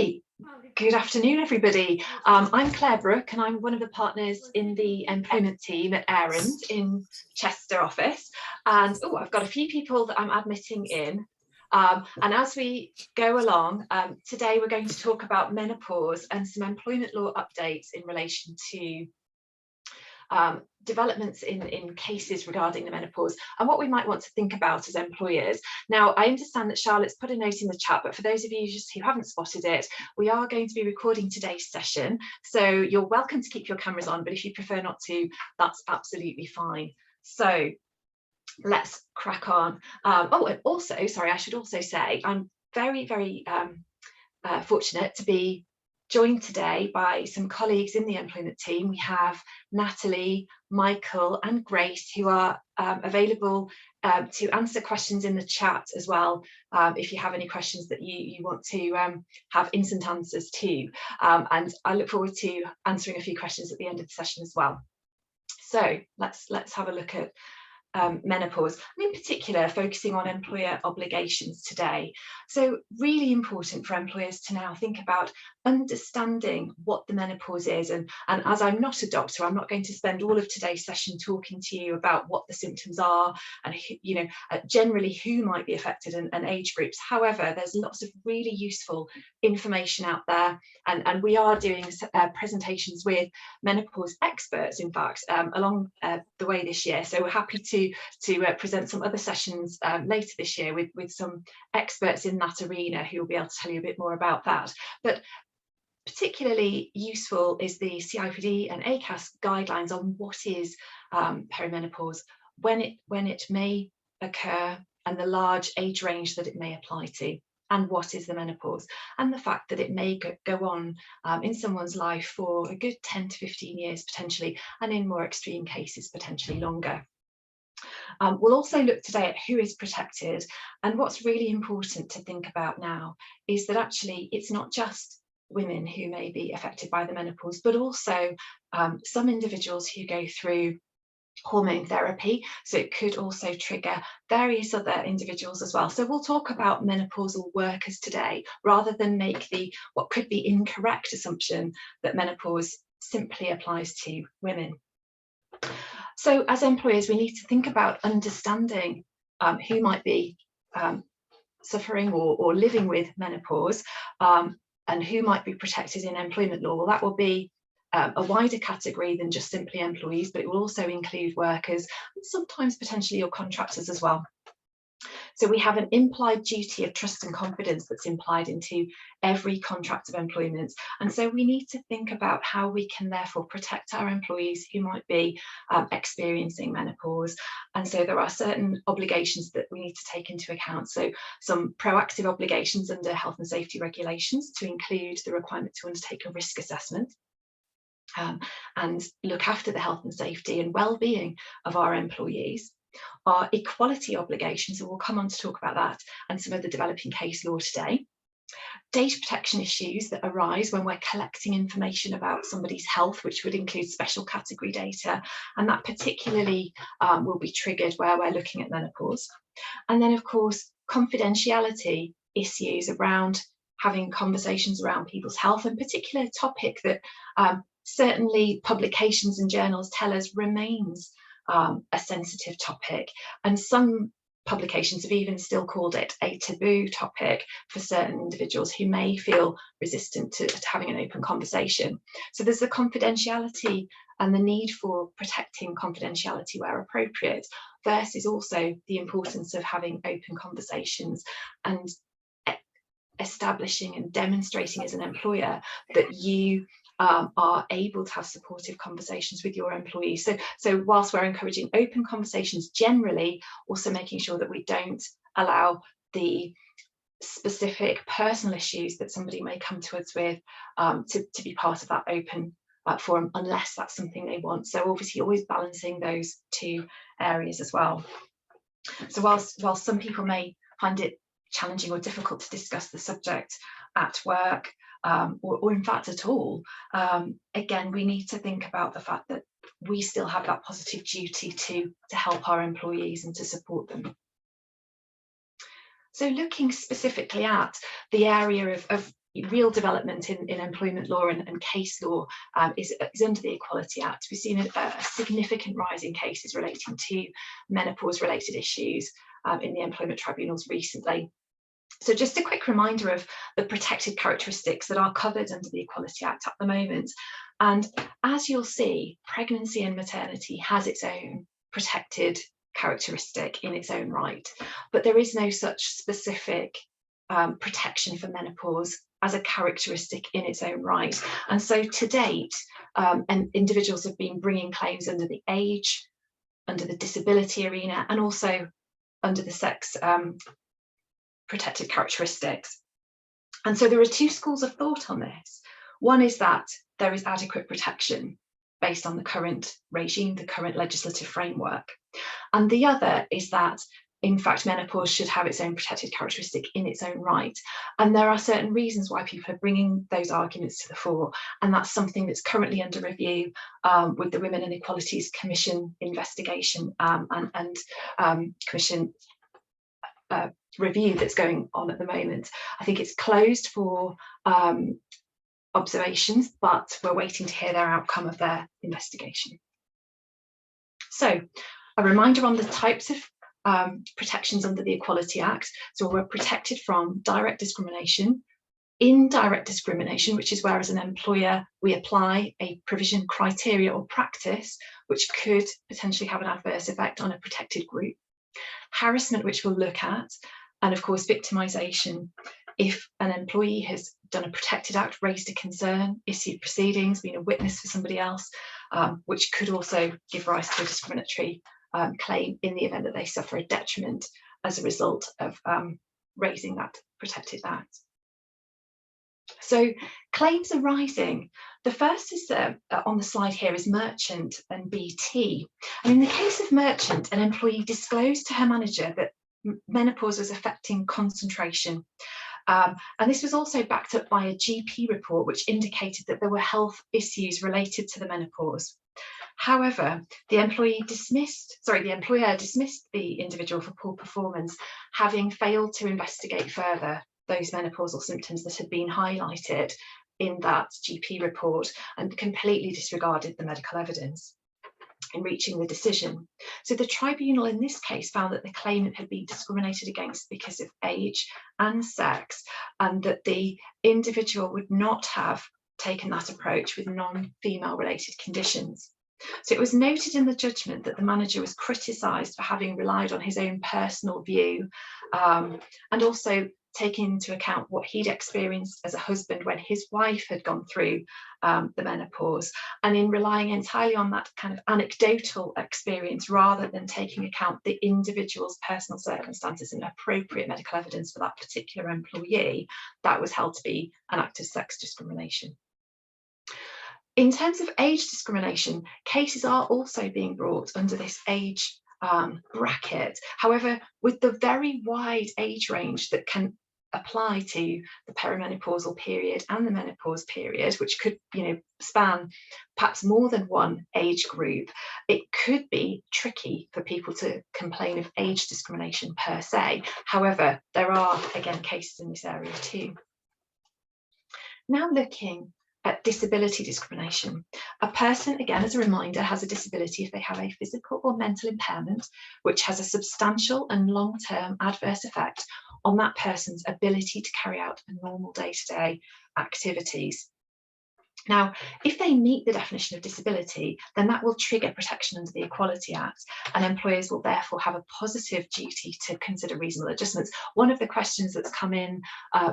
Hi, good afternoon, everybody. I'm Claire Brook, and I'm one of the partners in the employment team at Aaron's in Chester office. And I've got a few people that I'm admitting in. And as we go along, today we're going to talk about menopause and some employment law updates in relation to developments in cases regarding the menopause and what we might want to think about as employers. Now, I understand that Charlotte's put a note in the chat, but for those of you just who haven't spotted it, we are going to be recording today's session. So you're welcome to keep your cameras on, but if you prefer not to, that's absolutely fine. So let's crack on. And also, sorry, I should also say I'm very, very fortunate to be joined today by some colleagues in the employment team. We have Natalie, Michael and Grace, who are available to answer questions in the chat as well, if you have any questions that you want to have instant answers to. And I look forward to answering a few questions at the end of the session as well. So let's have a look at menopause, and in particular focusing on employer obligations today. So really important for employers to now think about understanding what the menopause is, and as I'm not a doctor, I'm not going to spend all of today's session talking to you about what the symptoms are and generally who might be affected and age groups. However, there's lots of really useful information out there, and we are doing presentations with menopause experts, in fact, along the way this year. So we're happy to present some other sessions later this year with some experts in that arena who will be able to tell you a bit more about that. But particularly useful is the CIPD and ACAS guidelines on what is perimenopause, when it may occur, and the large age range that it may apply to, and what is the menopause, and the fact that it may go on in someone's life for a good 10 to 15 years potentially, and in more extreme cases potentially longer. We'll also look today at who is protected, and what's really important to think about now is that actually it's not just women who may be affected by the menopause, but also some individuals who go through hormone therapy. So it could also trigger various other individuals as well. So we'll talk about menopausal workers today, rather than make what could be incorrect assumption that menopause simply applies to women. So as employers, we need to think about understanding who might be suffering or living with menopause, and who might be protected in employment law. Well, that will be a wider category than just simply employees, but it will also include workers and sometimes potentially your contractors as well. So we have an implied duty of trust and confidence that's implied into every contract of employment. And so we need to think about how we can therefore protect our employees who might be experiencing menopause. And so there are certain obligations that we need to take into account. So some proactive obligations under health and safety regulations, to include the requirement to undertake a risk assessment and look after the health and safety and well-being of our employees. Our equality obligations, and we'll come on to talk about that and some of the developing case law today. Data protection issues that arise when we're collecting information about somebody's health, which would include special category data, and that particularly will be triggered where we're looking at menopause. And then, of course, confidentiality issues around having conversations around people's health, and particular topic that certainly publications and journals tell us remains a sensitive topic, and some publications have even still called it a taboo topic for certain individuals who may feel resistant to having an open conversation. So there's the confidentiality and the need for protecting confidentiality where appropriate, versus also the importance of having open conversations and establishing and demonstrating as an employer that you are able to have supportive conversations with your employees. So whilst we're encouraging open conversations generally, also making sure that we don't allow the specific personal issues that somebody may come to us with to be part of that open forum, unless that's something they want. So obviously always balancing those two areas as well. So whilst some people may find it challenging or difficult to discuss the subject at work, or in fact at all, again, we need to think about the fact that we still have that positive duty to help our employees and to support them. So looking specifically at the area of real development in employment law and case law is under the Equality Act. We've seen a significant rise in cases relating to menopause-related issues in the employment tribunals recently. So just a quick reminder of the protected characteristics that are covered under the Equality Act at the moment. And as you'll see, pregnancy and maternity has its own protected characteristic in its own right, but there is no such specific protection for menopause as a characteristic in its own right. And so to date, and individuals have been bringing claims under the age, under the disability arena, and also under the sex protected characteristics. And so there are two schools of thought on this. One is that there is adequate protection based on the current regime, the current legislative framework. And the other is that, in fact, menopause should have its own protected characteristic in its own right. And there are certain reasons why people are bringing those arguments to the fore. And that's something that's currently under review with the Women and Equalities Commission investigation and Commission review that's going on at the moment. I think it's closed for observations, but we're waiting to hear their outcome of their investigation. So a reminder on the types of protections under the Equality Act. So we're protected from direct discrimination, indirect discrimination, which is where as an employer we apply a provision, criteria or practice which could potentially have an adverse effect on a protected group. Harassment, which we'll look at, and of course victimisation, if an employee has done a protected act, raised a concern, issued proceedings, been a witness for somebody else, which could also give rise to a discriminatory claim in the event that they suffer a detriment as a result of raising that protected act. So claims arising. The first is on the slide here is Merchant and BT. And in the case of Merchant, an employee disclosed to her manager that menopause was affecting concentration. And this was also backed up by a GP report which indicated that there were health issues related to the menopause. However, the employer dismissed the individual for poor performance, having failed to investigate further those menopausal symptoms that had been highlighted in that GP report and completely disregarded the medical evidence in reaching the decision. So the tribunal in this case found that the claimant had been discriminated against because of age and sex, and that the individual would not have taken that approach with non-female related conditions. So it was noted in the judgment that the manager was criticised for having relied on his own personal view and also taking into account what he'd experienced as a husband when his wife had gone through the menopause, and in relying entirely on that kind of anecdotal experience rather than taking account the individual's personal circumstances and appropriate medical evidence for that particular employee, that was held to be an act of sex discrimination. In terms of age discrimination, cases are also being brought under this age bracket. However, with the very wide age range that can apply to the perimenopausal period and the menopause period, which could, span perhaps more than one age group, it could be tricky for people to complain of age discrimination per se. However, there are, again, cases in this area too. Now looking at disability discrimination. A person, again, as a reminder, has a disability if they have a physical or mental impairment which has a substantial and long-term adverse effect on that person's ability to carry out a normal day-to-day activities. Now, if they meet the definition of disability, then that will trigger protection under the Equality Act, and employers will therefore have a positive duty to consider reasonable adjustments. One of the questions that's come in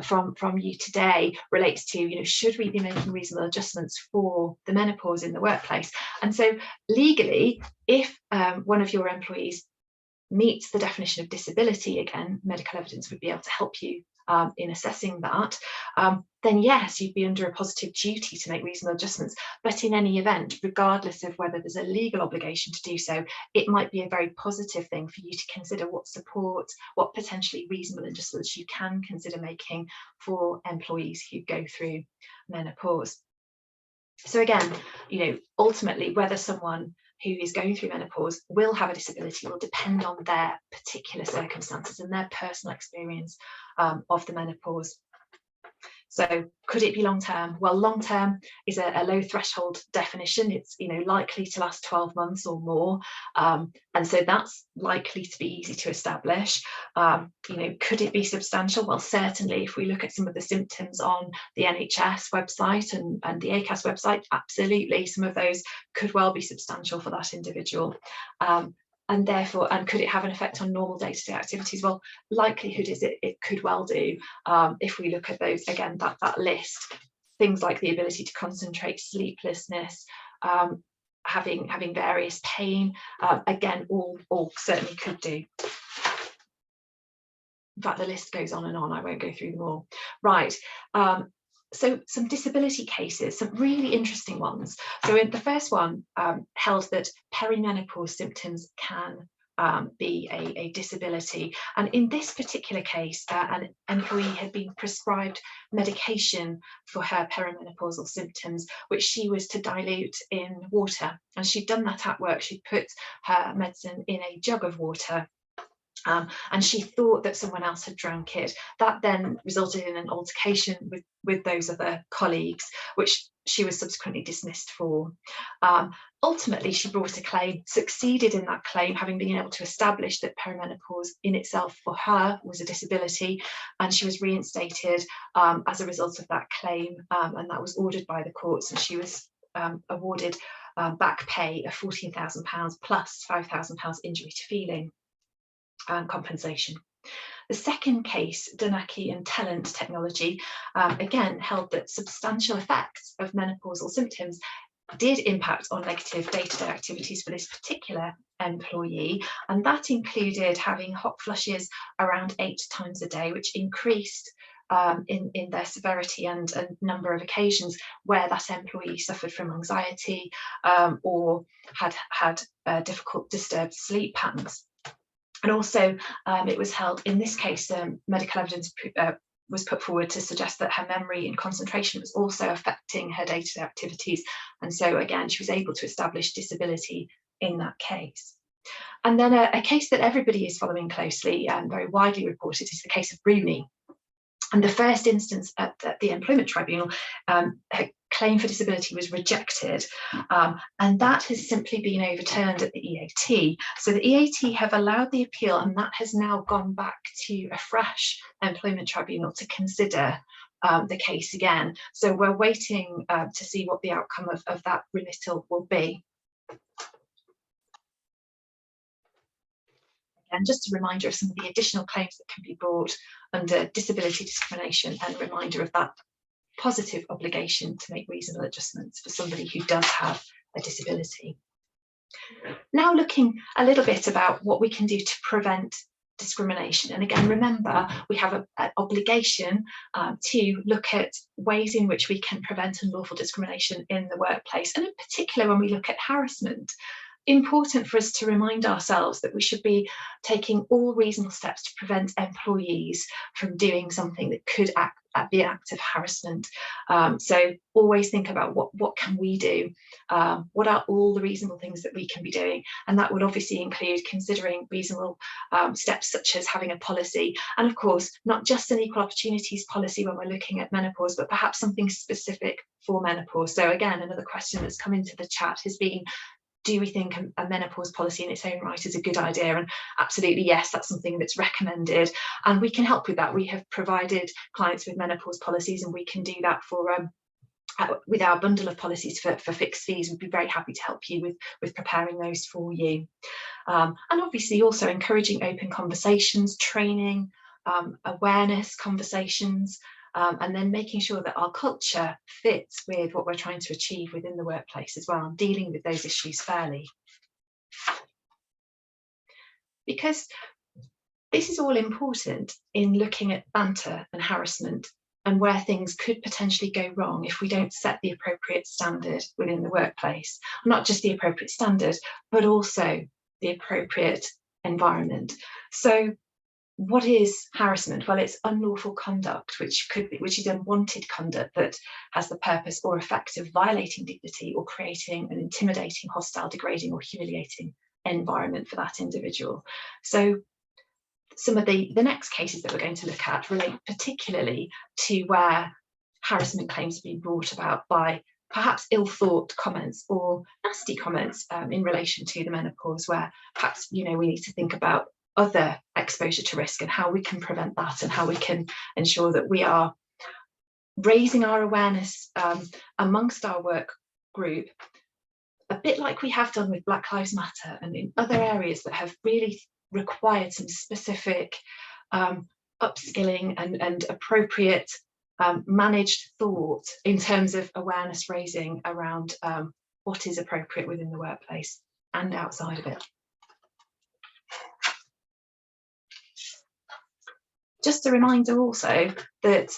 from you today relates to, should we be making reasonable adjustments for the menopause in the workplace? And so legally, if one of your employees meets the definition of disability, again, medical evidence would be able to help you in assessing that, then yes, you'd be under a positive duty to make reasonable adjustments. But in any event, regardless of whether there's a legal obligation to do so, it might be a very positive thing for you to consider what support, what potentially reasonable adjustments you can consider making for employees who go through menopause. So again, ultimately, whether someone who is going through menopause will have a disability will depend on their particular circumstances and their personal experience of the menopause. So could it be long term? Well, long term is a low threshold definition. It's likely to last 12 months or more, and so that's likely to be easy to establish. Could it be substantial? Well, certainly if we look at some of the symptoms on the NHS website and the ACAS website, absolutely some of those could well be substantial for that individual. And therefore, could it have an effect on normal day-to-day activities? Well, likelihood is it could well do. If we look at those, again, that list, things like the ability to concentrate, sleeplessness, having various pain, again, all certainly could do. In fact, the list goes on and on. I won't go through them all. Right. So some disability cases, some really interesting ones. So in the first one held that perimenopause symptoms can be a disability. And in this particular case, an employee had been prescribed medication for her perimenopausal symptoms, which she was to dilute in water. And she'd done that at work. She'd put her medicine in a jug of water. And she thought that someone else had drank it. That then resulted in an altercation with those other colleagues, which she was subsequently dismissed for. Ultimately, she brought a claim, succeeded in that claim, having been able to establish that perimenopause in itself for her was a disability, and she was reinstated as a result of that claim, and that was ordered by the courts, and she was awarded back pay of £14,000 plus £5,000 injury to feeling compensation. The second case, Donaki and Telent technology, again held that substantial effects of menopausal symptoms did impact on negative day-to-day activities for this particular employee, and that included having hot flushes around 8 times a day, which increased in their severity and number of occasions where that employee suffered from anxiety or had difficult disturbed sleep patterns. And also it was held, in this case, medical evidence was put forward to suggest that her memory and concentration was also affecting her day-to-day activities. And so again, she was able to establish disability in that case. And then a case that everybody is following closely and very widely reported is the case of Rooney. And the first instance at the Employment Tribunal, her claim for disability was rejected, and that has simply been overturned at the EAT. So the EAT have allowed the appeal, and that has now gone back to a fresh Employment Tribunal to consider the case again. So we're waiting to see what the outcome of that remittal will be. And just a reminder of some of the additional claims that can be brought under disability discrimination, and a reminder of that positive obligation to make reasonable adjustments for somebody who does have a disability. Now looking a little bit about what we can do to prevent discrimination. And again, remember, we have an obligation to look at ways in which we can prevent unlawful discrimination in the workplace, and in particular when we look at harassment. Important for us to remind ourselves that we should be taking all reasonable steps to prevent employees from doing something that could be an act of harassment. So always think about what can we do? What are all the reasonable things that we can be doing? And that would obviously include considering reasonable steps such as having a policy, and of course not just an equal opportunities policy when we're looking at menopause, but perhaps something specific for menopause. So again, another question that's come into the chat has been, do we think a menopause policy in its own right is a good idea? And absolutely yes, that's something that's recommended, and we can help with that. We have provided clients with menopause policies, and we can do that for with our bundle of policies for fixed fees. We'd be very happy to help you with preparing those for you. And obviously also encouraging open conversations, training, awareness conversations, and then making sure that our culture fits with what we're trying to achieve within the workplace as well, and dealing with those issues fairly. Because this is all important in looking at banter and harassment and where things could potentially go wrong if we don't set the appropriate standard within the workplace. Not just the appropriate standard, but also the appropriate environment. So what is harassment? Well, it's unlawful conduct, which is unwanted conduct that has the purpose or effect of violating dignity or creating an intimidating, hostile, degrading or humiliating environment for that individual. So some of the next cases that we're going to look at relate particularly to where harassment claims being brought about by perhaps ill-thought comments or nasty comments in relation to the menopause, where perhaps, you know, we need to think about other exposure to risk and how we can prevent that, and how we can ensure that we are raising our awareness amongst our work group, a bit like we have done with Black Lives Matter and in other areas that have really required some specific upskilling and appropriate managed thought in terms of awareness raising around what is appropriate within the workplace and outside of it. Just a reminder also that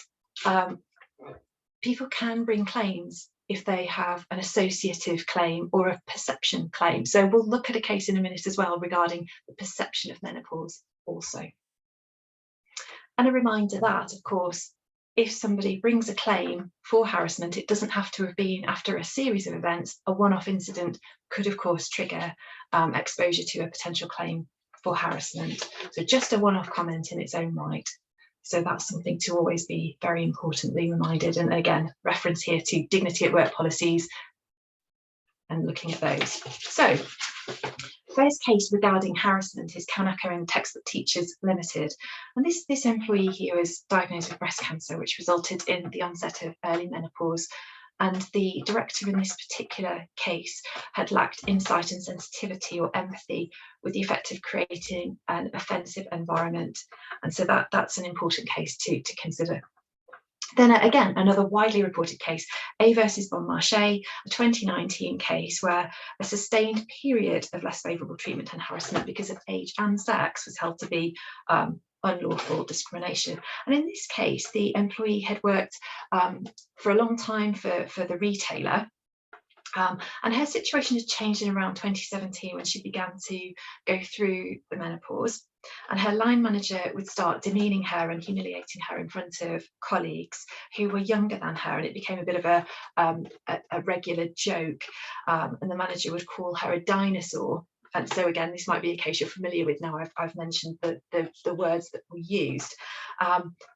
people can bring claims if they have an associative claim or a perception claim. So we'll look at a case in a minute as well regarding the perception of menopause also. And a reminder that, of course, if somebody brings a claim for harassment, it doesn't have to have been after a series of events. A one-off incident could, of course, trigger exposure to a potential claim for harassment. So just a one-off comment in its own right. So that's something to always be very importantly reminded. And again, reference here to dignity at work policies and looking at those. So first case regarding harassment is Kanaka and Textbook Teachers Limited. And this employee here was diagnosed with breast cancer, which resulted in the onset of early menopause. And the director in this particular case had lacked insight and sensitivity or empathy with the effect of creating an offensive environment. And so that's an important case to consider. Then again, another widely reported case, A versus Bon Marché, a 2019 case where a sustained period of less favourable treatment and harassment because of age and sex was held to be unlawful discrimination. And in this case, the employee had worked for a long time for the retailer, and her situation had changed in around 2017 when she began to go through the menopause. And her line manager would start demeaning her and humiliating her in front of colleagues who were younger than her, and it became a bit of a regular joke. And the manager would call her a dinosaur. And so again, this might be a case you're familiar with now. I've mentioned the words that were used.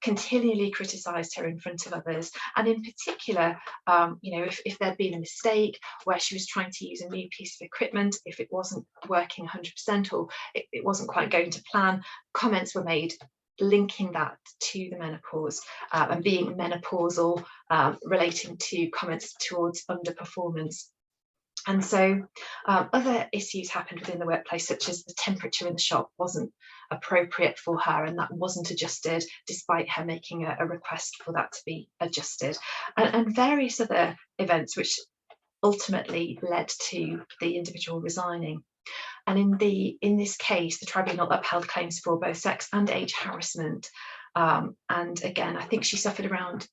Continually criticised her in front of others, and in particular, you know, if there'd been a mistake where she was trying to use a new piece of equipment, if it wasn't working 100% or it wasn't quite going to plan, comments were made linking that to the menopause and being menopausal, relating to comments towards underperformance. And so other issues happened within the workplace, such as the temperature in the shop wasn't appropriate for her, and that wasn't adjusted despite her making a request for that to be adjusted, and various other events which ultimately led to the individual resigning. And in this case, the tribunal upheld claims for both sex and age harassment. And again, I think she suffered around,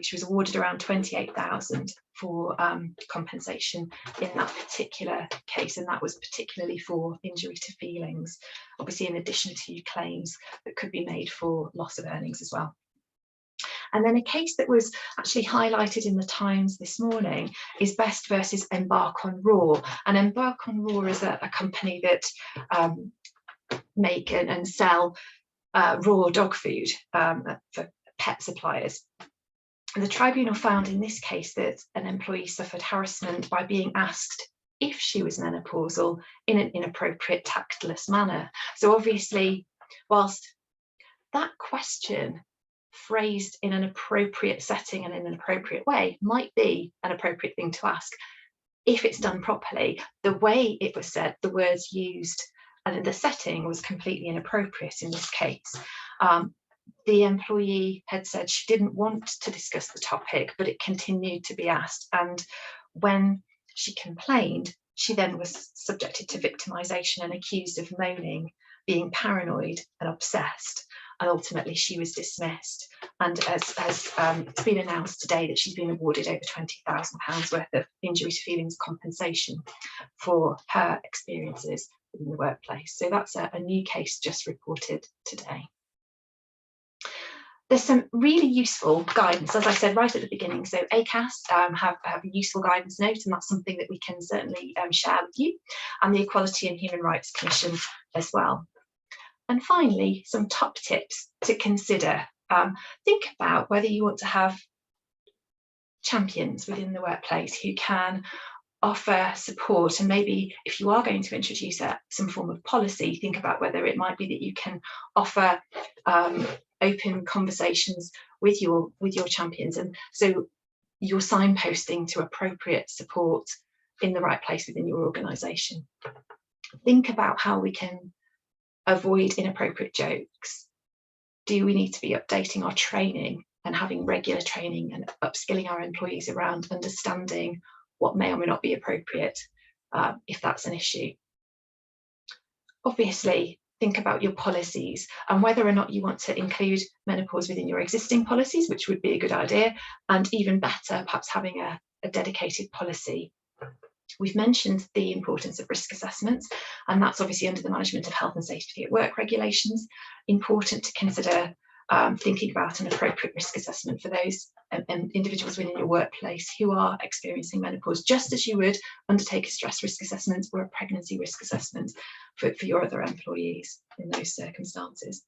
she was awarded around 28,000 for compensation in that particular case, and that was particularly for injury to feelings, obviously in addition to claims that could be made for loss of earnings as well. And then a case that was actually highlighted in the Times this morning is Best versus Embark on Raw. And Embark on Raw is a company that make and sell raw dog food for pet suppliers. And the tribunal found in this case that an employee suffered harassment by being asked if she was menopausal in an inappropriate, tactless manner. So obviously, whilst that question phrased in an appropriate setting and in an appropriate way might be an appropriate thing to ask, if it's done properly, the way it was said, the words used, and the setting was completely inappropriate in this case. The employee had said she didn't want to discuss the topic, but it continued to be asked. And when she complained, she then was subjected to victimisation and accused of moaning, being paranoid and obsessed. And ultimately she was dismissed. And as it's been announced today that she's been awarded over £20,000 worth of injury to feelings compensation for her experiences in the workplace. So that's a new case just reported today. There's some really useful guidance, as I said right at the beginning. So ACAS have a useful guidance note, and that's something that we can certainly share with you, and the Equality and Human Rights Commission as well. And finally, some top tips to consider. Think about whether you want to have champions within the workplace who can offer support. And maybe if you are going to introduce some form of policy, think about whether it might be that you can offer open conversations with your champions, and so you're signposting to appropriate support in the right place within your organisation. Think about how we can avoid inappropriate jokes. Do we need to be updating our training and having regular training and upskilling our employees around understanding what may or may not be appropriate if that's an issue? Obviously, think about your policies and whether or not you want to include menopause within your existing policies, which would be a good idea, and even better, perhaps having a dedicated policy. We've mentioned the importance of risk assessments, and that's obviously under the Management of Health and Safety at Work regulations. Important to consider thinking about an appropriate risk assessment for those individuals within your workplace who are experiencing menopause, just as you would undertake a stress risk assessment or a pregnancy risk assessment for your other employees in those circumstances.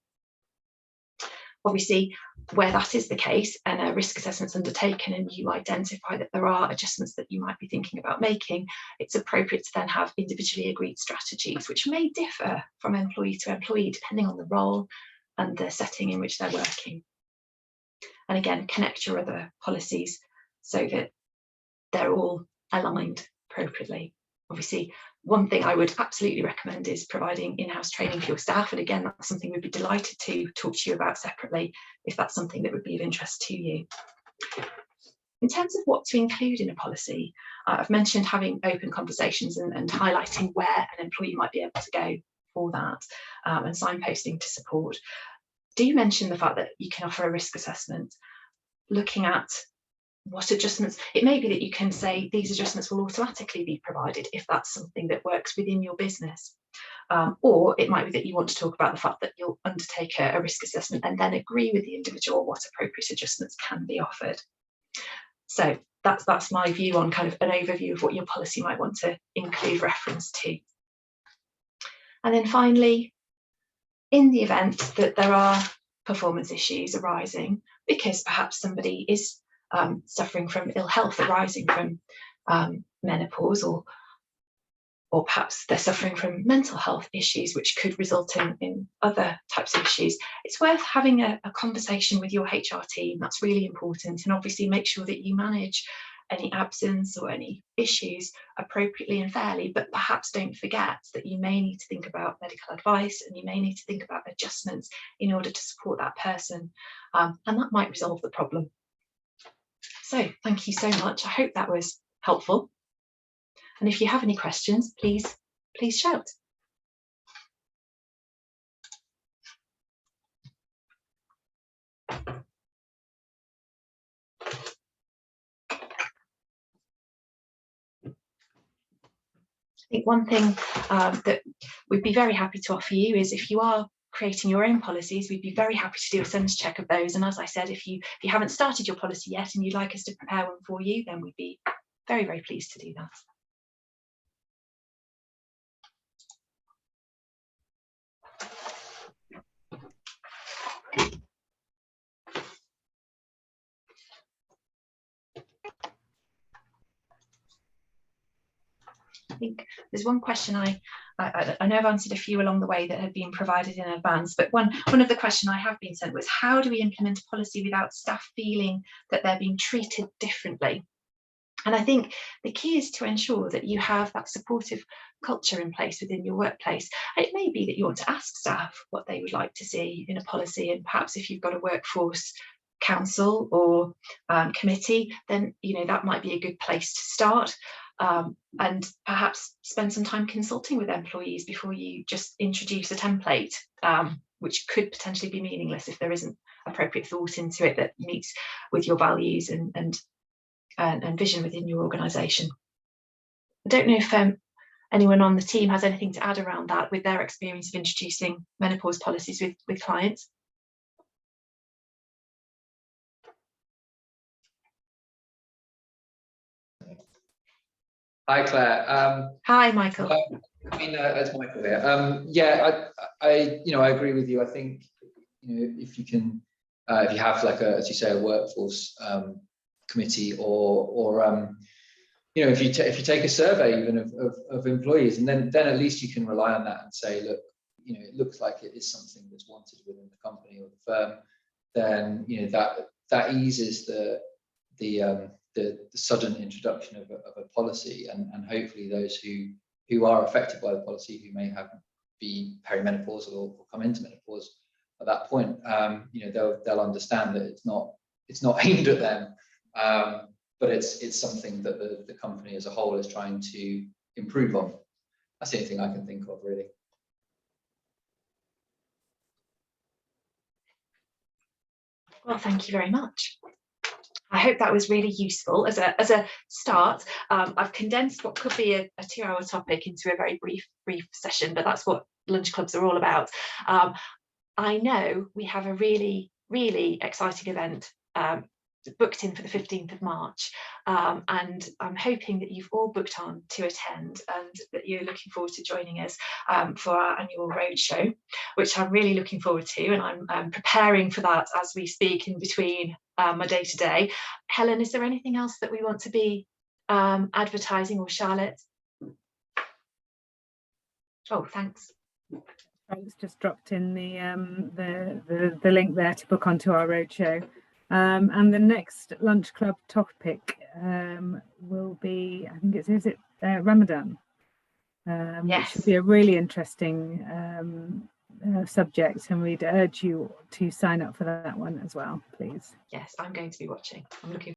Obviously, where that is the case and a risk assessment's undertaken and you identify that there are adjustments that you might be thinking about making, it's appropriate to then have individually agreed strategies, which may differ from employee to employee depending on the role and the setting in which they're working. And again, connect your other policies so that they're all aligned appropriately. Obviously, one thing I would absolutely recommend is providing in-house training for your staff. And again, that's something we'd be delighted to talk to you about separately if that's something that would be of interest to you. In terms of what to include in a policy, I've mentioned having open conversations and highlighting where an employee might be able to go for that, and signposting to support. Do mention the fact that you can offer a risk assessment, looking at what adjustments. It may be that you can say these adjustments will automatically be provided if that's something that works within your business. Or it might be that you want to talk about the fact that you'll undertake a risk assessment and then agree with the individual what appropriate adjustments can be offered. So that's my view on kind of an overview of what your policy might want to include reference to. And then finally, in the event that there are performance issues arising because perhaps somebody is suffering from ill health arising from menopause, or perhaps they're suffering from mental health issues which could result in other types of issues, it's worth having a conversation with your HR team. That's really important, and obviously make sure that you manage any absence or any issues appropriately and fairly, but perhaps don't forget that you may need to think about medical advice and you may need to think about adjustments in order to support that person, and that might resolve the problem. So thank you so much. I hope that was helpful. And if you have any questions, please shout. I think one thing that we'd be very happy to offer you is if you are creating your own policies, we'd be very happy to do a sense check of those. And as I said, if you haven't started your policy yet and you'd like us to prepare one for you, then we'd be very, very pleased to do that. I think there's one question I know I've answered a few along the way that had been provided in advance, but one of the questions I have been sent was, how do we implement a policy without staff feeling that they're being treated differently? And I think the key is to ensure that you have that supportive culture in place within your workplace. It may be that you want to ask staff what they would like to see in a policy, and perhaps if you've got a workforce council or committee, then that might be a good place to start. And perhaps spend some time consulting with employees before you just introduce a template, which could potentially be meaningless if there isn't appropriate thought into it that meets with your values and vision within your organisation. I don't know if anyone on the team has anything to add around that with their experience of introducing menopause policies with clients. Hi, Claire. Hi, Michael. It's Michael here. Yeah, I agree with you. I think if you have as you say, a workforce committee, or you know, if you take a survey even of employees, and then at least you can rely on that and say, look, you know, it looks like it is something that's wanted within the company or the firm, then, you know, that eases the sudden introduction of a policy, and hopefully those who are affected by the policy, who may be perimenopausal or come into menopause at that point, you know, they'll understand that it's not aimed at them, but it's something that the company as a whole is trying to improve on. That's the only thing I can think of, really. Well, thank you very much. I hope that was really useful as a start. I've condensed what could be a 2-hour topic into a very brief session, but that's what lunch clubs are all about. I know we have a really exciting event booked in for the 15th of March, and I'm hoping that you've all booked on to attend, and that you're looking forward to joining us for our annual roadshow, which I'm really looking forward to, and I'm preparing for that as we speak in between my day-to-day. Helen, is there anything else that we want to be advertising, or Charlotte? Oh, thanks. Frank's just dropped in the link there to book onto our roadshow. And the next lunch club topic will be, I think is it Ramadan, Yes. Which should be a really interesting subject, and we'd urge you to sign up for that one as well, please. Yes, I'm going to be watching. I'm looking